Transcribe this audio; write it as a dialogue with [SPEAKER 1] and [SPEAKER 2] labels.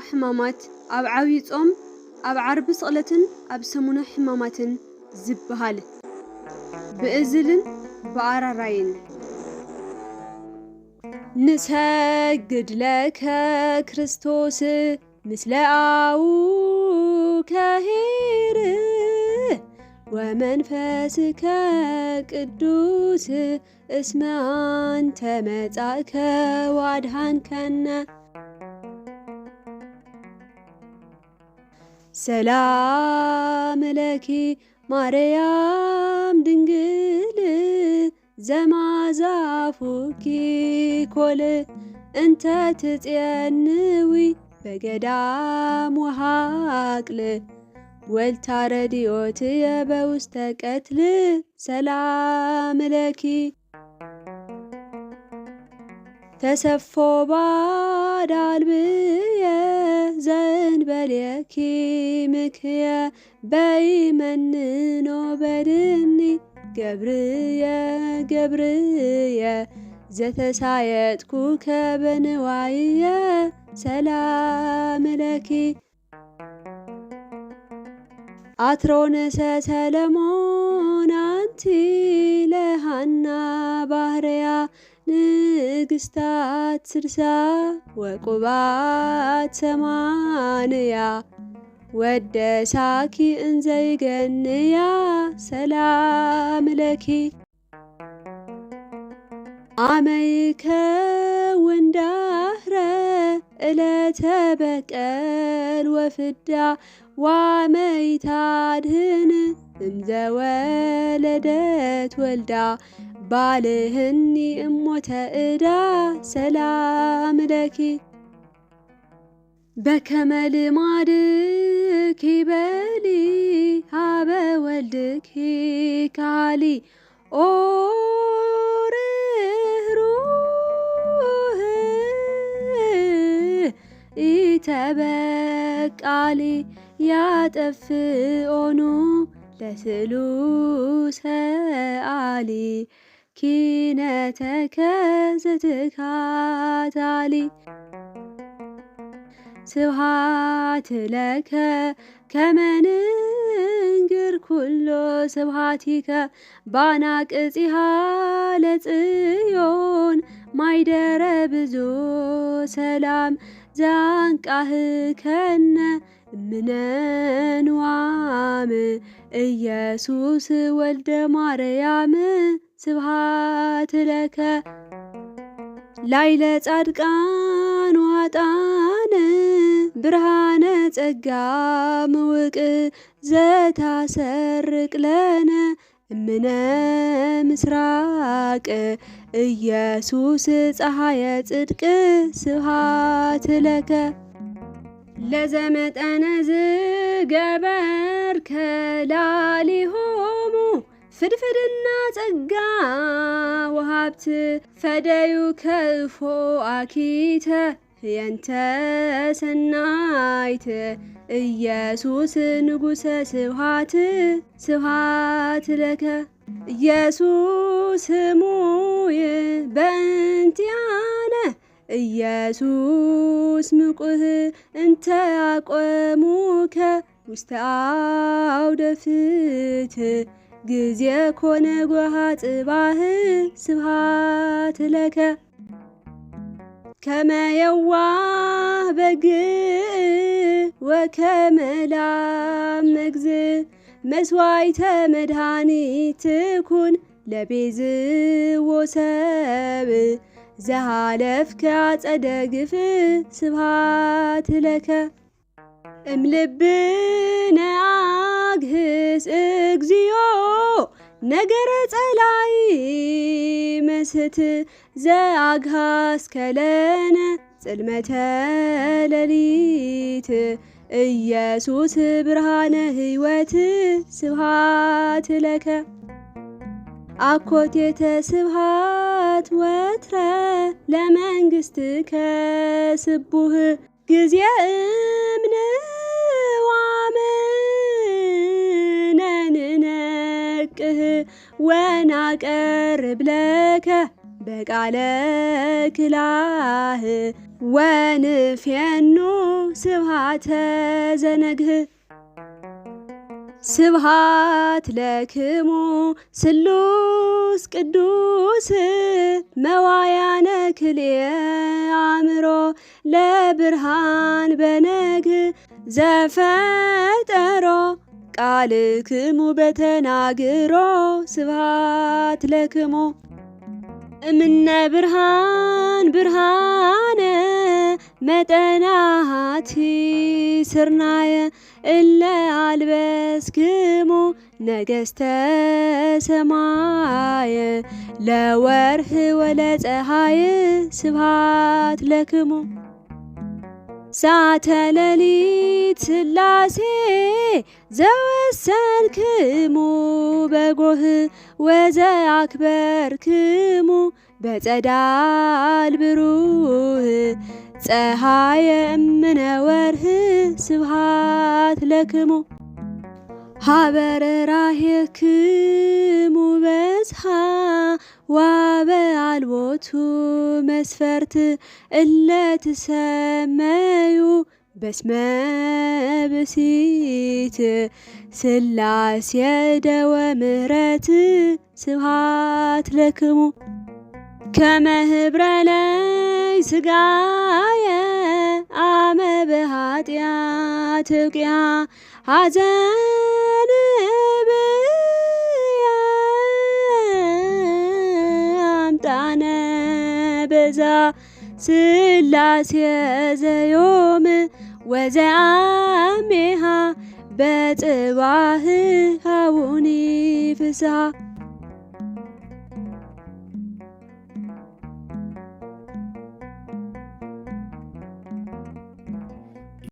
[SPEAKER 1] ሕማማት ኣብ ዓብይ ጾም ኣብ ዓርቢ ስቕለትን ኣብ ሰሙነ ሕማማትን ዝብሃል ብእዝልን ብኣራራይን ንሰግድ ለከ ክርስቶስ ምስለ አቡከ ኄር ወመንፈስከ ቅዱስ እስመ አንተ መጻእከ ወአድኃንከነ ሰላም ለኪ ማርያም ድንግል ዘማዛፉኪ ኮል እንተ ትጼንዊ በገዳም ወሃቅል ወልታ ረድኤትየ በውስተ ቀትል ሰላም ለኪ ተሰፎ ባዳልብየ ዘእንበሌኪ ምክየ በይመንኖ በድኒ ገብርየ ገብርየ ዘተሳየጥኩከ በንዋይየ ሰላም ለኪ አትሮንሰ ሰለሞን አንቲ ለሃና ባህርያ ንግስታት ስድሳ ወቁባት ሰማንያ ወደሳኪ እንዘይገንያ ሰላም ለኪ አመይከ ወንዳህረ እለተ በቀል ወፍዳ ዋመይታድህን እምዘወለደት ወልዳ ባልህኒ እሞተ እዳ ሰላም ለኪ በከመ ልማድኪ በሊ ሀበ ወልድኪ ካሊ ኦ ርኅሩህ ኢተበቃሊ ያጠፍኦኑ ለስሉሰ አሊ ኪነተከ ዘትካታሊ ስብሐት ለከ ከመ ንንግር ኩሎ ስብሐቲከ ባናቅጽሃ ለጽዮን ማይደረ ብዙ ሰላም ዛንቃህከነ እምነንዋም ኢየሱስ ወልደ ማርያም ስብሐት ለከ ላይለ ጻድቃን ወኃጥአን ብርሃነ ጸጋ ምውቅ ዘታሰርቅ ለነ እምነ ምስራቅ ኢየሱስ ፀሐየ ጽድቅ ስብሐት ለከ ለዘመጠነ ዝገበርከ ላሊሆሙ ፍድፍድና ጸጋ ወሃብት ፈደዩ ከእፎ አኪተ የንተ ሰናይት ኢየሱስ ንጉሰ ስብሐት ስብሐት ለከ ኢየሱስ ሙይ በእንቲአነ ኢየሱስ ምቁህ እንተ አቆሙከ ውስተ አውደ ፍትሕ ጊዜ ኮነ ጓሃ ጽባህ ስብሐት ለከ ከመ የዋህ በግዕ ወከመ ላም መግዝእ መስዋዕተ መድኃኒት ትኩን ለቤዝዎ ሰብእ ዘሃለፍከ አጸደ ግፍእ ስብሐት ለከ እምልብነ አግህስ እግዚኦ ነገረ ጸላይ መስት ዘአግሃስከ ለነ ጽልመተ ሌሊት ኢየሱስ ብርሃነ ሕይወት ስብሐት ለከ አኮቴተ ስብሐት ወትረ ለመንግሥትከ ስቡህ ጊዜ እምንዋምነንነቅህ ወናቀርብ ለከ በቃለ ክላህ ወንፌኑ ስብሐተ ዘነግህ። ስብሐት ለክሙ ስሉስ ቅዱስ መዋያነ ክልኤ አእምሮ ለብርሃን በነግህ ዘፈጠሮ ቃልክሙ በተናግሮ ስብሐት ለክሙ እምነ ብርሃን ብርሃነ መጠናሃቲ ስርናየ እለ አልበስክሙ ነገሥተ ሰማየ ለወርህ ወለፀሐይ ስብሐት ለክሙ። ሰዓተ ሌሊት ሥላሴ ዘወሰንክሙ በጎህ ወዘአክበርክሙ በጸዳል ብሩህ ፀሐየ እምነ ወርህ ስብሐት ለክሙ። ሀበረ ራሄክሙ በዝሃ ዋበ አልቦቱ መስፈርት እለ ትሰመዩ በስመ ብሲት ሥላሴ ደወ ምሕረት ስብሐት ለክሙ። ከመ ኅብረ ለይ ሥጋየ አመ በኃጢአት እውቅያ ሐዘን ብየ አምጣነ በዛ ሥላሴ ዘዮም ወዘአሜሃ በጽባህ ሀቡኒ ፍስሐ